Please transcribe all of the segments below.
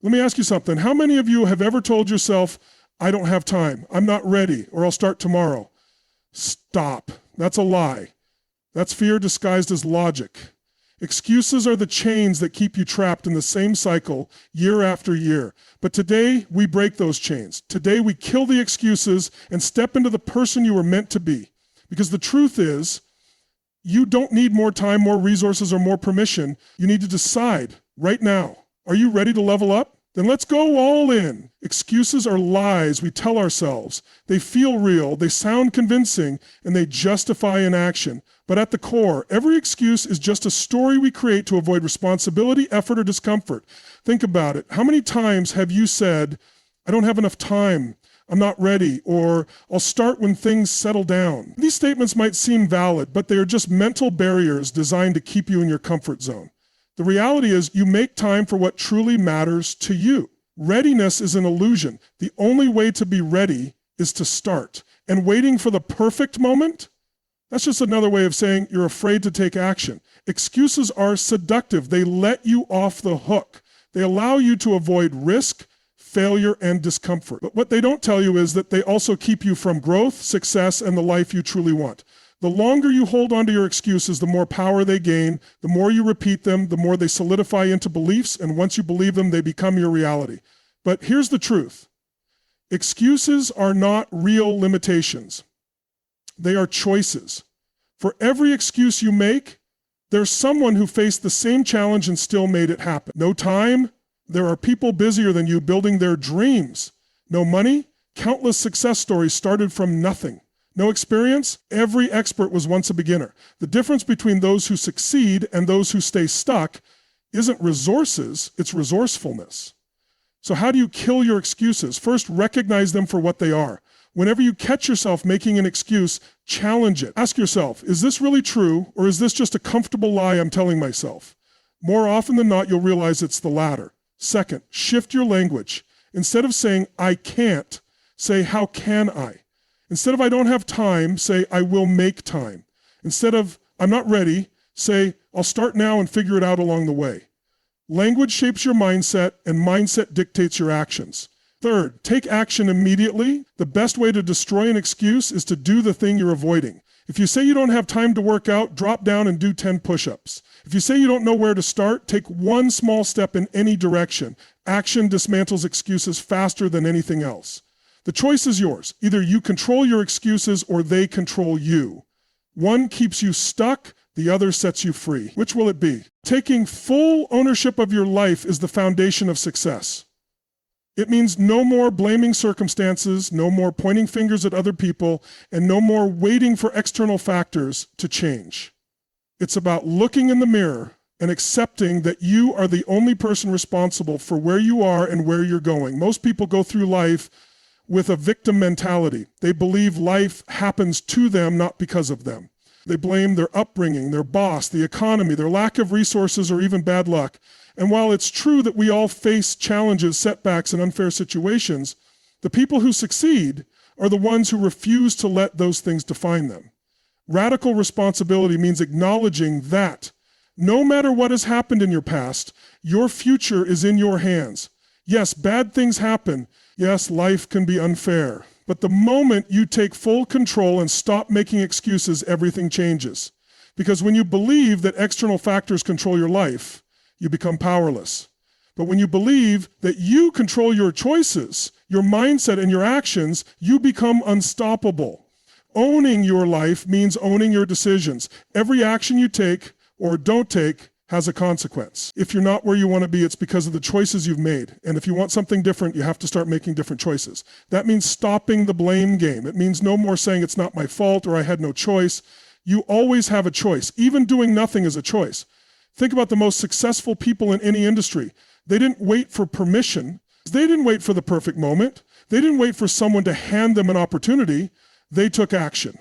Let me ask you something. How many of you have ever told yourself, I don't have time, I'm not ready, or I'll start tomorrow? Stop. That's a lie. That's fear disguised as logic. Excuses are the chains that keep you trapped in the same cycle year after year. But today, we break those chains. Today, we kill the excuses and step into the person you were meant to be. Because the truth is, you don't need more time, more resources, or more permission. You need to decide right now. Are you ready to level up? Then let's go all in. Excuses are lies we tell ourselves. They feel real, they sound convincing, and they justify inaction. But at the core, every excuse is just a story we create to avoid responsibility, effort, or discomfort. Think about it. How many times have you said, I don't have enough time, I'm not ready, or I'll start when things settle down? These statements might seem valid, but they are just mental barriers designed to keep you in your comfort zone. The reality is you make time for what truly matters to you. Readiness is an illusion. The only way to be ready is to start. And waiting for the perfect moment, that's just another way of saying you're afraid to take action. Excuses are seductive. They let you off the hook. They allow you to avoid risk, failure, and discomfort. But what they don't tell you is that they also keep you from growth, success, and the life you truly want. The longer you hold on to your excuses, the more power they gain. The more you repeat them, the more they solidify into beliefs, and once you believe them, they become your reality. But here's the truth. Excuses are not real limitations. They are choices. For every excuse you make, there's someone who faced the same challenge and still made it happen. No time, there are people busier than you building their dreams. No money, countless success stories started from nothing. No experience, every expert was once a beginner. The difference between those who succeed and those who stay stuck isn't resources, it's resourcefulness. So how do you kill your excuses? First, recognize them for what they are. Whenever you catch yourself making an excuse, challenge it. Ask yourself, is this really true, or is this just a comfortable lie I'm telling myself? More often than not, you'll realize it's the latter. Second, shift your language. Instead of saying, I can't, say, how can I? Instead of I don't have time, say I will make time. Instead of I'm not ready, say I'll start now and figure it out along the way. Language shapes your mindset, and mindset dictates your actions. Third, take action immediately. The best way to destroy an excuse is to do the thing you're avoiding. If you say you don't have time to work out, drop down and do 10 push-ups. If you say you don't know where to start, take one small step in any direction. Action dismantles excuses faster than anything else. The choice is yours. Either you control your excuses or they control you. One keeps you stuck, the other sets you free. Which will it be? Taking full ownership of your life is the foundation of success. It means no more blaming circumstances, no more pointing fingers at other people, and no more waiting for external factors to change. It's about looking in the mirror and accepting that you are the only person responsible for where you are and where you're going. Most people go through life with a victim mentality. They believe life happens to them, not because of them. They blame their upbringing, their boss, the economy, their lack of resources, or even bad luck. And while it's true that we all face challenges, setbacks, and unfair situations, the people who succeed are the ones who refuse to let those things define them. Radical responsibility means acknowledging that no matter what has happened in your past, your future is in your hands. Yes, bad things happen. Yes, life can be unfair. But the moment you take full control and stop making excuses, everything changes. Because when you believe that external factors control your life, you become powerless. But when you believe that you control your choices, your mindset, and your actions, you become unstoppable. Owning your life means owning your decisions. Every action you take or don't take has a consequence. If you're not where you want to be, it's because of the choices you've made. And if you want something different, you have to start making different choices. That means stopping the blame game. It means no more saying it's not my fault or I had no choice. You always have a choice. Even doing nothing is a choice. Think about the most successful people in any industry. They didn't wait for permission. They didn't wait for the perfect moment. They didn't wait for someone to hand them an opportunity. They took action.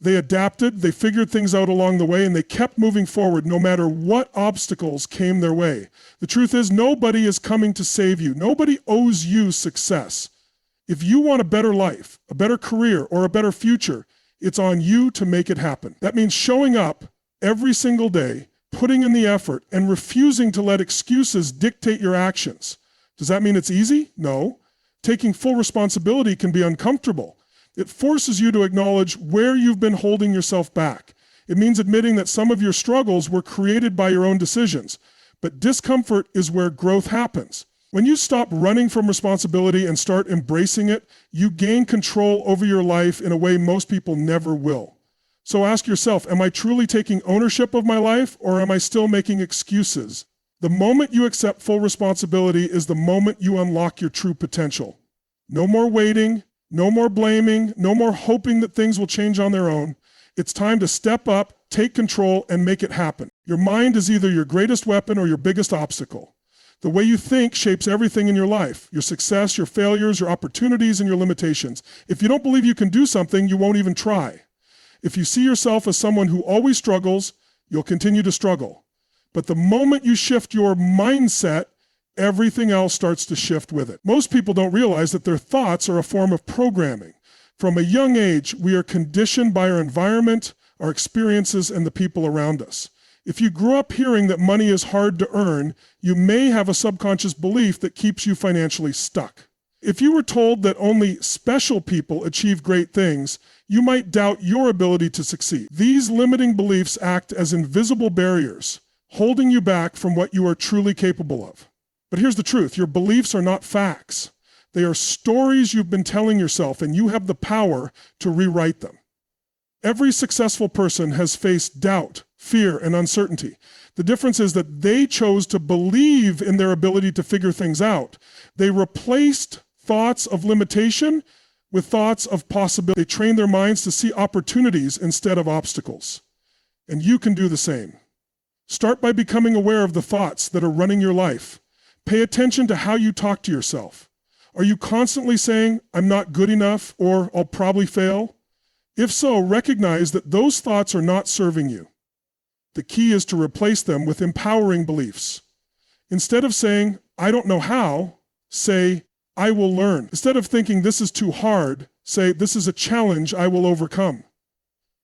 They adapted, they figured things out along the way, and they kept moving forward no matter what obstacles came their way. The truth is, nobody is coming to save you. Nobody owes you success. If you want a better life, a better career, or a better future, it's on you to make it happen. That means showing up every single day, putting in the effort, and refusing to let excuses dictate your actions. Does that mean it's easy? No. Taking full responsibility can be uncomfortable. It forces you to acknowledge where you've been holding yourself back. It means admitting that some of your struggles were created by your own decisions. But discomfort is where growth happens. When you stop running from responsibility and start embracing it, you gain control over your life in a way most people never will. So ask yourself, am I truly taking ownership of my life, or am I still making excuses? The moment you accept full responsibility is the moment you unlock your true potential. No more waiting, no more blaming, no more hoping that things will change on their own. It's time to step up, take control, and make it happen. Your mind is either your greatest weapon or your biggest obstacle. The way you think shapes everything in your life, your success, your failures, your opportunities, and your limitations. If you don't believe you can do something, you won't even try. If you see yourself as someone who always struggles, you'll continue to struggle. But the moment you shift your mindset, everything else starts to shift with it. Most people don't realize that their thoughts are a form of programming. From a young age, we are conditioned by our environment, our experiences, and the people around us. If you grew up hearing that money is hard to earn, you may have a subconscious belief that keeps you financially stuck. If you were told that only special people achieve great things, you might doubt your ability to succeed. These limiting beliefs act as invisible barriers, holding you back from what you are truly capable of. But here's the truth, your beliefs are not facts. They are stories you've been telling yourself, and you have the power to rewrite them. Every successful person has faced doubt, fear, and uncertainty. The difference is that they chose to believe in their ability to figure things out. They replaced thoughts of limitation with thoughts of possibility. They trained their minds to see opportunities instead of obstacles. And you can do the same. Start by becoming aware of the thoughts that are running your life. Pay attention to how you talk to yourself. Are you constantly saying, I'm not good enough, or I'll probably fail? If so, recognize that those thoughts are not serving you. The key is to replace them with empowering beliefs. Instead of saying, I don't know how, say, I will learn. Instead of thinking this is too hard, say, this is a challenge I will overcome.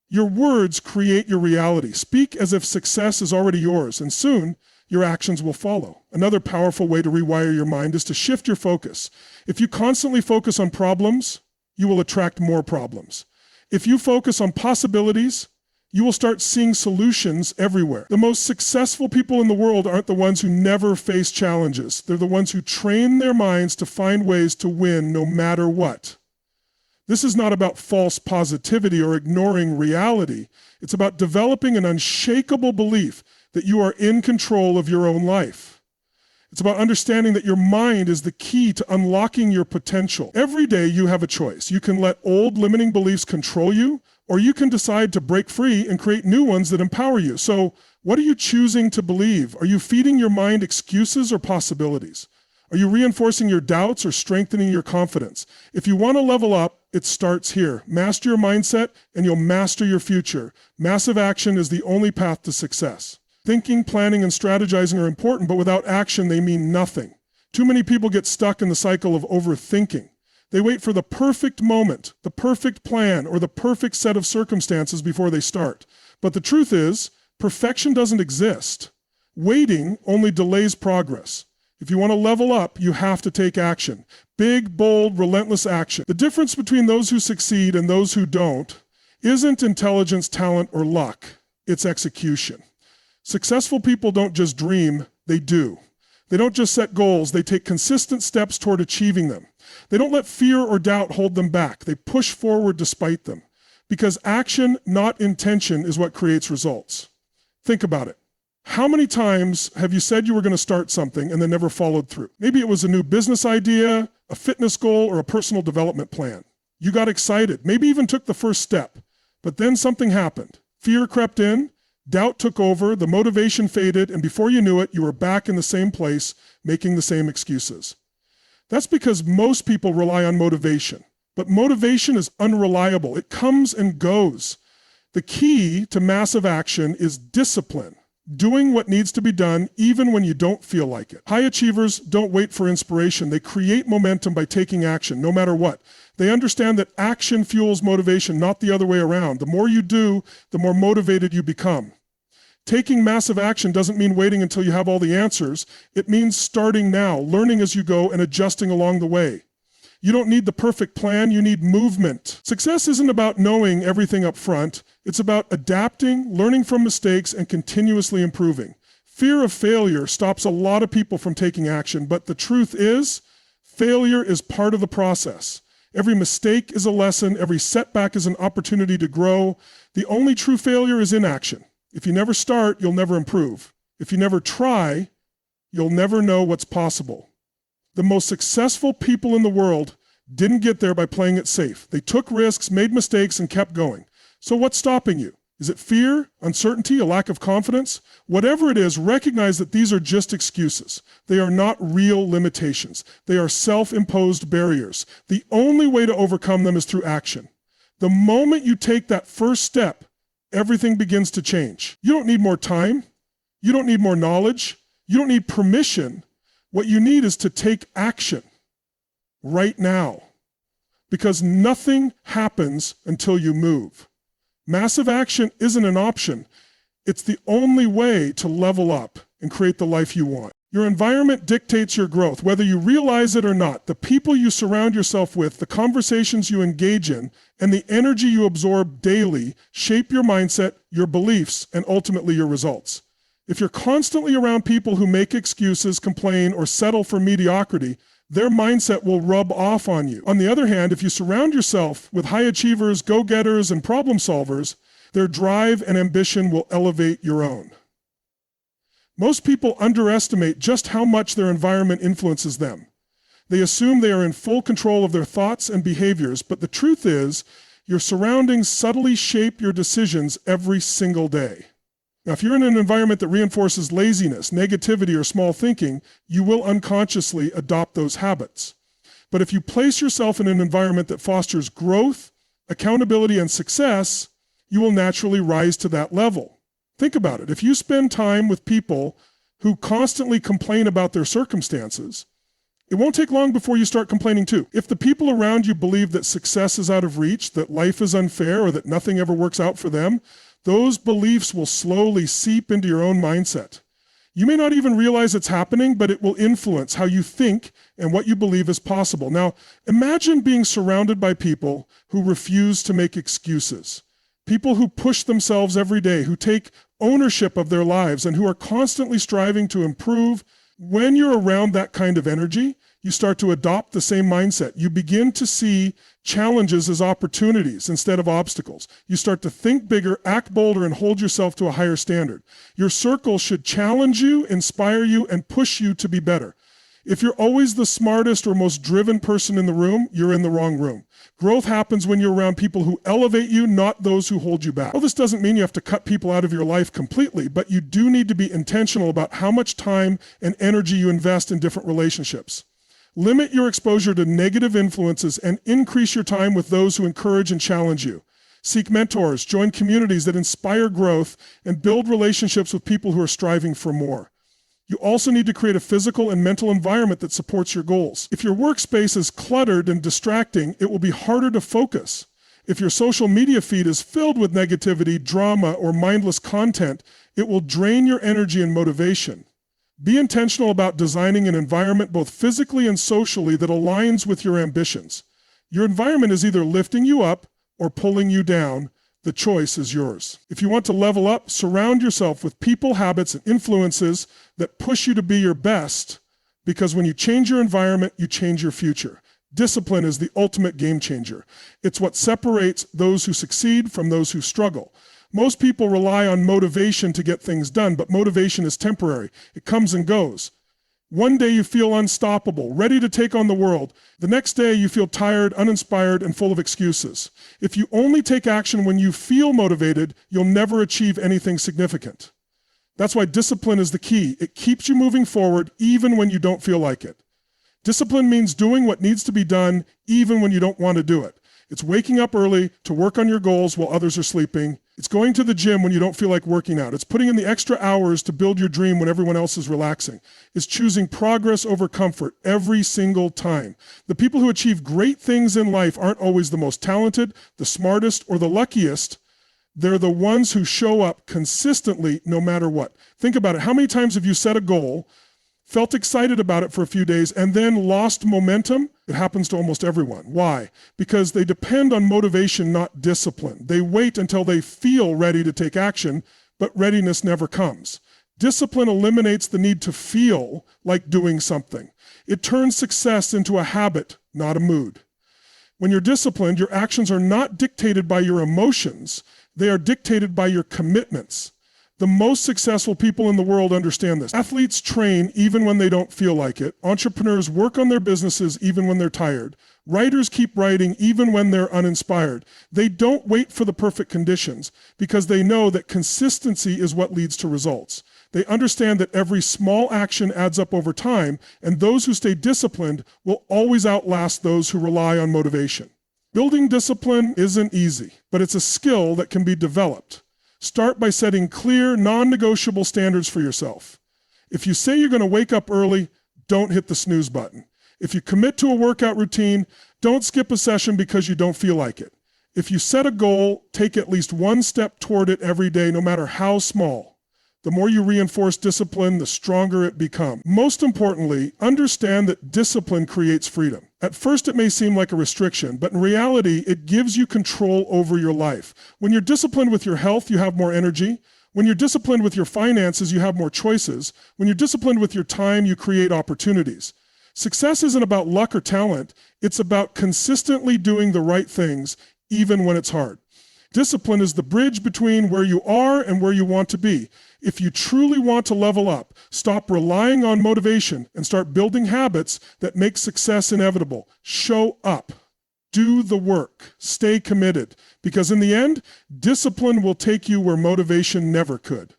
Your words create your reality. Speak as if success is already yours, and soon your actions will follow. Another powerful way to rewire your mind is to shift your focus. If you constantly focus on problems, you will attract more problems. If you focus on possibilities, you will start seeing solutions everywhere. The most successful people in the world aren't the ones who never face challenges. They're the ones who train their minds to find ways to win no matter what. This is not about false positivity or ignoring reality. It's about developing an unshakable belief that you are in control of your own life. It's about understanding that your mind is the key to unlocking your potential. Every day you have a choice. You can let old limiting beliefs control you, or you can decide to break free and create new ones that empower you. So, what are you choosing to believe? Are you feeding your mind excuses or possibilities? Are you reinforcing your doubts or strengthening your confidence? If you want to level up, it starts here. Master your mindset and you'll master your future. Massive action is the only path to success. Thinking, planning, and strategizing are important, but without action, they mean nothing. Too many people get stuck in the cycle of overthinking. They wait for the perfect moment, the perfect plan, or the perfect set of circumstances before they start. But the truth is, perfection doesn't exist. Waiting only delays progress. If you want to level up, you have to take action. Big, bold, relentless action. The difference between those who succeed and those who don't isn't intelligence, talent, or luck. It's execution. Successful people don't just dream, they do. They don't just set goals, they take consistent steps toward achieving them. They don't let fear or doubt hold them back. They push forward despite them. Because action, not intention, is what creates results. Think about it. How many times have you said you were going to start something and then never followed through? Maybe it was a new business idea, a fitness goal, or a personal development plan. You got excited, maybe even took the first step, but then something happened. Fear crept in, doubt took over, the motivation faded, and before you knew it, you were back in the same place, making the same excuses. That's because most people rely on motivation, but motivation is unreliable. It comes and goes. The key to massive action is discipline. Doing what needs to be done even when you don't feel like it. High achievers don't wait for inspiration. They create momentum by taking action, no matter what. They understand that action fuels motivation, not the other way around. The more you do, the more motivated you become. Taking massive action doesn't mean waiting until you have all the answers. It means starting now, learning as you go, and adjusting along the way. You don't need the perfect plan, you need movement. Success isn't about knowing everything up front. It's about adapting, learning from mistakes, and continuously improving. Fear of failure stops a lot of people from taking action, but the truth is, failure is part of the process. Every mistake is a lesson, every setback is an opportunity to grow. The only true failure is inaction. If you never start, you'll never improve. If you never try, you'll never know what's possible. The most successful people in the world didn't get there by playing it safe. They took risks, made mistakes, and kept going. So what's stopping you? Is it fear, uncertainty, a lack of confidence? Whatever it is, recognize that these are just excuses. They are not real limitations. They are self-imposed barriers. The only way to overcome them is through action. The moment you take that first step, everything begins to change. You don't need more time. You don't need more knowledge. You don't need permission. What you need is to take action right now, because nothing happens until you move. Massive action isn't an option. It's the only way to level up and create the life you want. Your environment dictates your growth, whether you realize it or not. The people you surround yourself with, the conversations you engage in, and the energy you absorb daily shape your mindset, your beliefs, and ultimately your results. If you're constantly around people who make excuses, complain, or settle for mediocrity, their mindset will rub off on you. On the other hand, if you surround yourself with high achievers, go-getters, and problem solvers, their drive and ambition will elevate your own. Most people underestimate just how much their environment influences them. They assume they are in full control of their thoughts and behaviors, but the truth is, your surroundings subtly shape your decisions every single day. Now, if you're in an environment that reinforces laziness, negativity, or small thinking, you will unconsciously adopt those habits. But if you place yourself in an environment that fosters growth, accountability, and success, you will naturally rise to that level. Think about it. If you spend time with people who constantly complain about their circumstances, it won't take long before you start complaining too. If the people around you believe that success is out of reach, that life is unfair, or that nothing ever works out for them, those beliefs will slowly seep into your own mindset. You may not even realize it's happening, but it will influence how you think and what you believe is possible. Now, imagine being surrounded by people who refuse to make excuses. People who push themselves every day, who take ownership of their lives, and who are constantly striving to improve. When you're around that kind of energy, you start to adopt the same mindset. You begin to see challenges as opportunities instead of obstacles. You start to think bigger, act bolder, and hold yourself to a higher standard. Your circle should challenge you, inspire you, and push you to be better. If you're always the smartest or most driven person in the room, you're in the wrong room. Growth happens when you're around people who elevate you, not those who hold you back. Well, this doesn't mean you have to cut people out of your life completely, but you do need to be intentional about how much time and energy you invest in different relationships. Limit your exposure to negative influences and increase your time with those who encourage and challenge you. Seek mentors, join communities that inspire growth, and build relationships with people who are striving for more. You also need to create a physical and mental environment that supports your goals. If your workspace is cluttered and distracting, it will be harder to focus. If your social media feed is filled with negativity, drama, or mindless content, it will drain your energy and motivation. Be intentional about designing an environment both physically and socially that aligns with your ambitions. Your environment is either lifting you up or pulling you down. The choice is yours. If you want to level up, surround yourself with people, habits, and influences that push you to be your best, because when you change your environment, you change your future. Discipline is the ultimate game changer. It's what separates those who succeed from those who struggle. Most people rely on motivation to get things done, but motivation is temporary. It comes and goes. One day you feel unstoppable, ready to take on the world. The next day you feel tired, uninspired, and full of excuses. If you only take action when you feel motivated, you'll never achieve anything significant. That's why discipline is the key. It keeps you moving forward even when you don't feel like it. Discipline means doing what needs to be done even when you don't want to do it. It's waking up early to work on your goals while others are sleeping. It's going to the gym when you don't feel like working out. It's putting in the extra hours to build your dream when everyone else is relaxing. It's choosing progress over comfort every single time. The people who achieve great things in life aren't always the most talented, the smartest, or the luckiest. They're the ones who show up consistently no matter what. Think about it. How many times have you set a goal, felt excited about it for a few days, and then lost momentum? It happens to almost everyone. Why? Because they depend on motivation, not discipline. They wait until they feel ready to take action, but readiness never comes. Discipline eliminates the need to feel like doing something. It turns success into a habit, not a mood. When you're disciplined, your actions are not dictated by your emotions. They are dictated by your commitments. The most successful people in the world understand this. Athletes train even when they don't feel like it. Entrepreneurs work on their businesses even when they're tired. Writers keep writing even when they're uninspired. They don't wait for the perfect conditions because they know that consistency is what leads to results. They understand that every small action adds up over time, and those who stay disciplined will always outlast those who rely on motivation. Building discipline isn't easy, but it's a skill that can be developed. Start by setting clear, non-negotiable standards for yourself. If you say you're going to wake up early, don't hit the snooze button. If you commit to a workout routine, don't skip a session because you don't feel like it. If you set a goal, take at least one step toward it every day, no matter how small. The more you reinforce discipline, the stronger it becomes. Most importantly, understand that discipline creates freedom. At first, it may seem like a restriction, but in reality, it gives you control over your life. When you're disciplined with your health, you have more energy. When you're disciplined with your finances, you have more choices. When you're disciplined with your time, you create opportunities. Success isn't about luck or talent. It's about consistently doing the right things, even when it's hard. Discipline is the bridge between where you are and where you want to be. If you truly want to level up, stop relying on motivation and start building habits that make success inevitable. Show up. Do the work. Stay committed. Because in the end, discipline will take you where motivation never could.